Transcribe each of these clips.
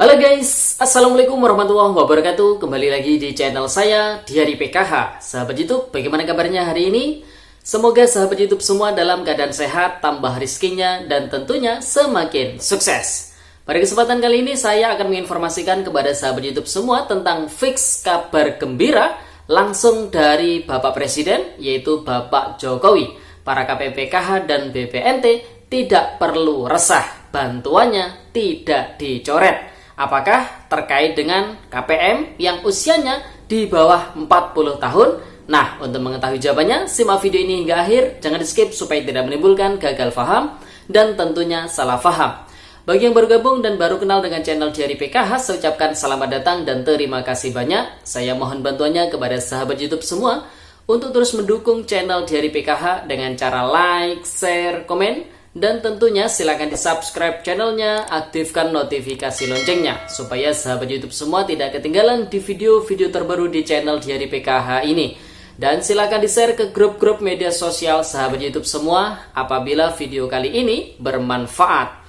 Halo guys, Assalamualaikum warahmatullahi wabarakatuh. Kembali lagi di channel saya di Hari PKH. Sahabat YouTube, bagaimana kabarnya hari ini? Semoga sahabat YouTube semua dalam keadaan sehat, tambah rizkinya, dan tentunya semakin sukses. Pada kesempatan kali ini saya akan menginformasikan kepada sahabat YouTube semua tentang fix kabar gembira langsung dari Bapak Presiden, yaitu Bapak Jokowi. Para KPM PKH dan BPNT tidak perlu resah, bantuannya tidak dicoret. Apakah terkait dengan KPM yang usianya di bawah 40 tahun? Nah, untuk mengetahui jawabannya, simak video ini hingga akhir. Jangan di skip supaya tidak menimbulkan gagal paham dan tentunya salah paham. Bagi yang baru gabung dan baru kenal dengan channel Diari PKH, saya ucapkan selamat datang dan terima kasih banyak. Saya mohon bantuannya kepada sahabat YouTube semua untuk terus mendukung channel Diari PKH dengan cara like, share, komen. Dan tentunya silakan di subscribe channelnya, aktifkan notifikasi loncengnya supaya sahabat YouTube semua tidak ketinggalan di video-video terbaru di channel Diari PKH ini. Dan silakan di share ke grup-grup media sosial sahabat YouTube semua apabila video kali ini bermanfaat.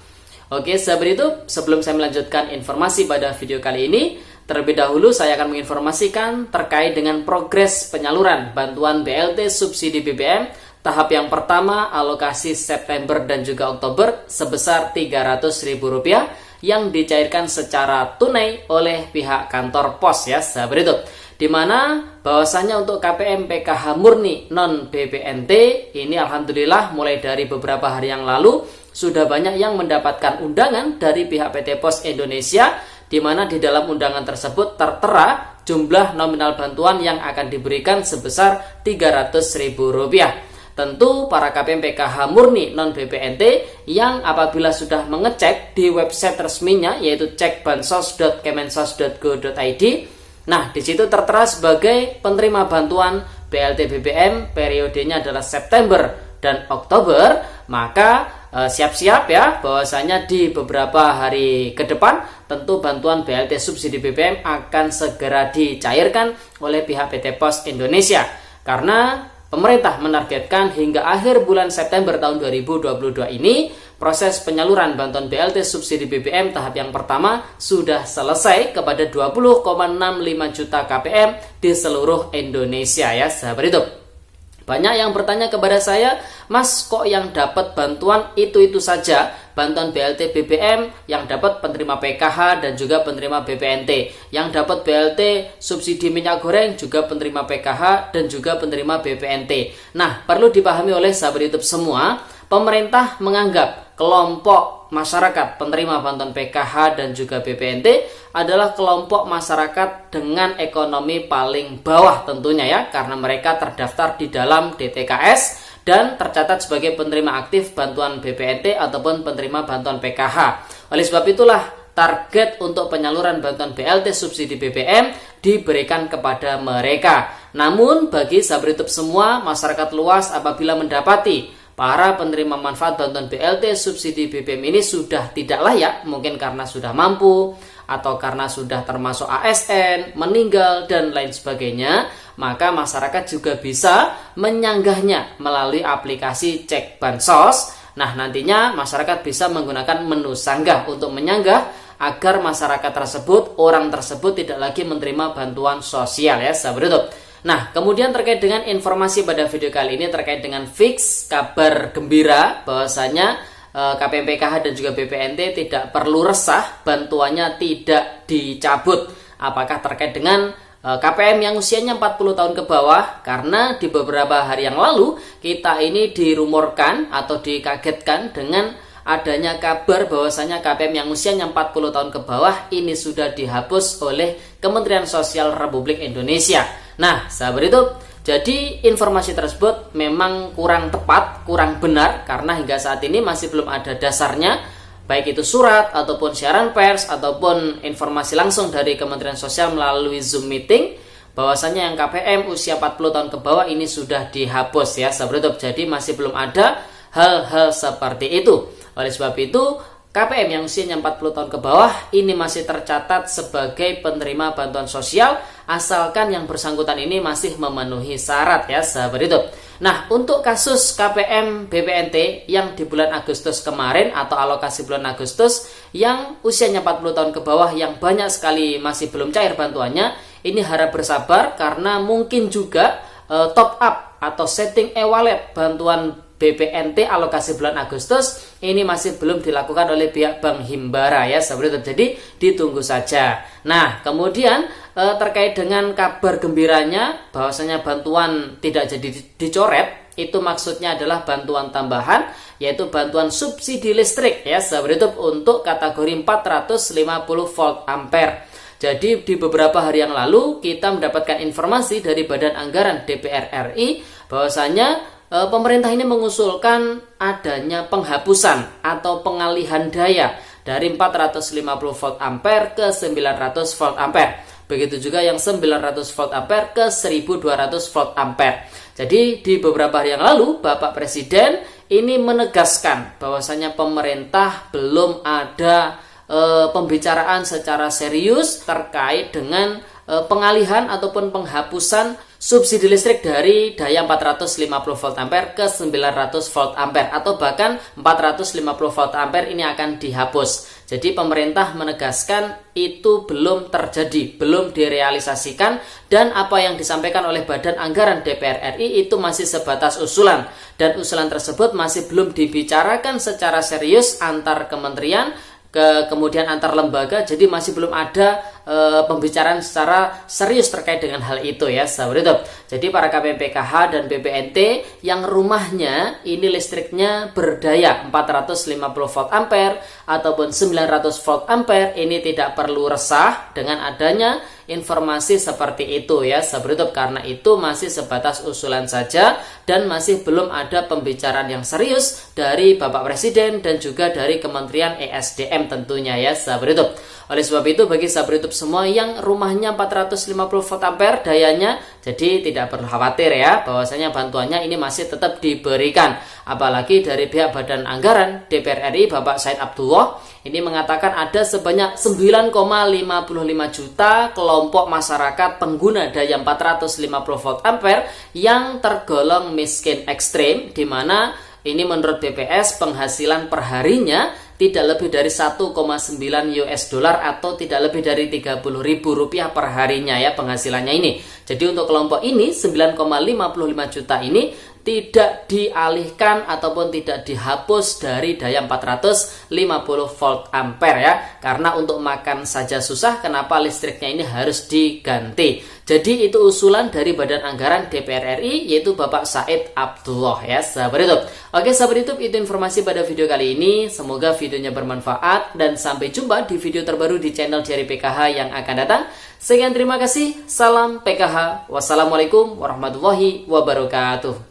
Oke sahabat YouTube, sebelum saya melanjutkan informasi pada video kali ini, terlebih dahulu saya akan menginformasikan terkait dengan progres penyaluran bantuan BLT subsidi BBM. Tahap yang pertama, alokasi September dan juga Oktober sebesar Rp300.000 yang dicairkan secara tunai oleh pihak kantor pos ya sahabat itu. Dimana bahwasanya untuk KPM PKH murni non BPNT ini alhamdulillah mulai dari beberapa hari yang lalu sudah banyak yang mendapatkan undangan dari pihak PT Pos Indonesia, di mana di dalam undangan tersebut tertera jumlah nominal bantuan yang akan diberikan sebesar Rp300.000. Tentu para KPM PKH murni non BPNT yang apabila sudah mengecek di website resminya yaitu cekbansos.kemensos.go.id, nah di situ tertera sebagai penerima bantuan BLT BBM periodenya adalah September dan Oktober, maka siap-siap ya bahwasanya di beberapa hari ke depan tentu bantuan BLT subsidi BBM akan segera dicairkan oleh pihak PT Pos Indonesia karena pemerintah menargetkan hingga akhir bulan September tahun 2022 ini proses penyaluran bantuan BLT subsidi BBM tahap yang pertama sudah selesai kepada 20,65 juta KPM di seluruh Indonesia ya sahabat itu. Banyak yang bertanya kepada saya, Mas kok yang dapat bantuan itu saja, bantuan BLT BBM yang dapat penerima PKH dan juga penerima BPNT, yang dapat BLT subsidi minyak goreng juga penerima PKH dan juga penerima BPNT. Nah, perlu dipahami oleh sahabat YouTube semua, pemerintah menganggap kelompok masyarakat penerima bantuan PKH dan juga BPNT adalah kelompok masyarakat dengan ekonomi paling bawah tentunya ya, karena mereka terdaftar di dalam DTKS dan tercatat sebagai penerima aktif bantuan BPNT ataupun penerima bantuan PKH. Oleh sebab itulah target untuk penyaluran bantuan BLT subsidi BBM diberikan kepada mereka. Namun bagi sahabat YouTube semua, masyarakat luas apabila mendapati para penerima manfaat bantuan BLT subsidi BBM ini sudah tidak layak, mungkin karena sudah mampu atau karena sudah termasuk ASN, meninggal dan lain sebagainya, maka masyarakat juga bisa menyanggahnya melalui aplikasi Cek Bansos. Nah, nantinya masyarakat bisa menggunakan menu sanggah untuk menyanggah agar masyarakat tersebut, orang tersebut tidak lagi menerima bantuan sosial ya sahabat YouTube. Nah, kemudian terkait dengan informasi pada video kali ini terkait dengan fix kabar gembira bahwasanya KPM PKH dan juga BPNT tidak perlu resah, bantuannya tidak dicabut. Apakah terkait dengan KPM yang usianya 40 tahun ke bawah? Karena di beberapa hari yang lalu kita ini dirumorkan atau dikagetkan dengan adanya kabar bahwasanya KPM yang usianya 40 tahun ke bawah ini sudah dihapus oleh Kementerian Sosial Republik Indonesia. Nah, sahabat itu, jadi informasi tersebut memang kurang tepat, kurang benar karena hingga saat ini masih belum ada dasarnya, baik itu surat ataupun siaran pers ataupun informasi langsung dari Kementerian Sosial melalui Zoom meeting bahwasanya yang KPM usia 40 tahun ke bawah ini sudah dihapus ya sahabat itu. Jadi masih belum ada hal-hal seperti itu. Oleh sebab itu KPM yang usianya 40 tahun ke bawah ini masih tercatat sebagai penerima bantuan sosial asalkan yang bersangkutan ini masih memenuhi syarat ya sahabat YouTube. Nah, untuk kasus KPM BPNT yang di bulan Agustus kemarin atau alokasi bulan Agustus yang usianya 40 tahun ke bawah yang banyak sekali masih belum cair bantuannya, ini harap bersabar karena mungkin juga top up atau setting e-wallet bantuan BPNT alokasi bulan Agustus ini masih belum dilakukan oleh pihak Bank Himbara ya sahabat. Jadi ditunggu saja. Nah, kemudian terkait dengan kabar gembiranya bahwasanya bantuan tidak jadi dicoret, itu maksudnya adalah bantuan tambahan yaitu bantuan subsidi listrik ya sahabat YouTube untuk kategori 450 volt ampere. Jadi di beberapa hari yang lalu kita mendapatkan informasi dari Badan Anggaran DPR RI bahwasanya pemerintah ini mengusulkan adanya penghapusan atau pengalihan daya dari 450 volt ampere ke 900 volt ampere. Begitu juga yang 900 volt ampere ke 1200 volt ampere. Jadi di beberapa hari yang lalu Bapak Presiden ini menegaskan bahwasanya pemerintah belum ada pembicaraan secara serius terkait dengan pengalihan ataupun penghapusan subsidi listrik dari daya 450 volt ampere ke 900 volt ampere atau bahkan 450 volt ampere ini akan dihapus. Jadi pemerintah menegaskan itu belum terjadi, belum direalisasikan, dan apa yang disampaikan oleh Badan Anggaran DPR RI itu masih sebatas usulan, dan usulan tersebut masih belum dibicarakan secara serius antar kementerian kemudian antar lembaga, jadi masih belum ada pembicaraan secara serius terkait dengan hal itu ya sahabat YouTube. Jadi para KPM PKH dan BPNT yang rumahnya ini listriknya berdaya 450 volt ampere ataupun 900 volt ampere ini tidak perlu resah dengan adanya informasi seperti itu ya sahabat YouTube, karena itu masih sebatas usulan saja dan masih belum ada pembicaraan yang serius dari Bapak Presiden dan juga dari Kementerian ESDM tentunya ya sahabat YouTube. Oleh sebab itu bagi sahabat YouTube semua yang rumahnya 450 volt ampere dayanya, jadi tidak perlu khawatir ya bahwasanya bantuannya ini masih tetap diberikan. Apalagi dari pihak Badan Anggaran DPR RI Bapak Said Abdullah ini mengatakan ada sebanyak 9,55 juta kelompok masyarakat pengguna daya 450 volt ampere yang tergolong miskin ekstrim, di mana ini menurut BPS penghasilan perharinya tidak lebih dari 1,9 US dollar atau tidak lebih dari Rp30.000 per harinya ya penghasilannya ini. Jadi untuk kelompok ini 9,55 juta ini tidak dialihkan ataupun tidak dihapus dari daya 450 volt ampere ya, karena untuk makan saja susah, kenapa listriknya ini harus diganti. Jadi itu usulan dari Badan Anggaran DPR RI yaitu Bapak Said Abdullah ya sahabat YouTube. Oke sahabat YouTube, itu informasi pada video kali ini, semoga videonya bermanfaat dan sampai jumpa di video terbaru di channel Diari PKH yang akan datang. Sekian, terima kasih, salam PKH, wassalamualaikum warahmatullahi wabarakatuh.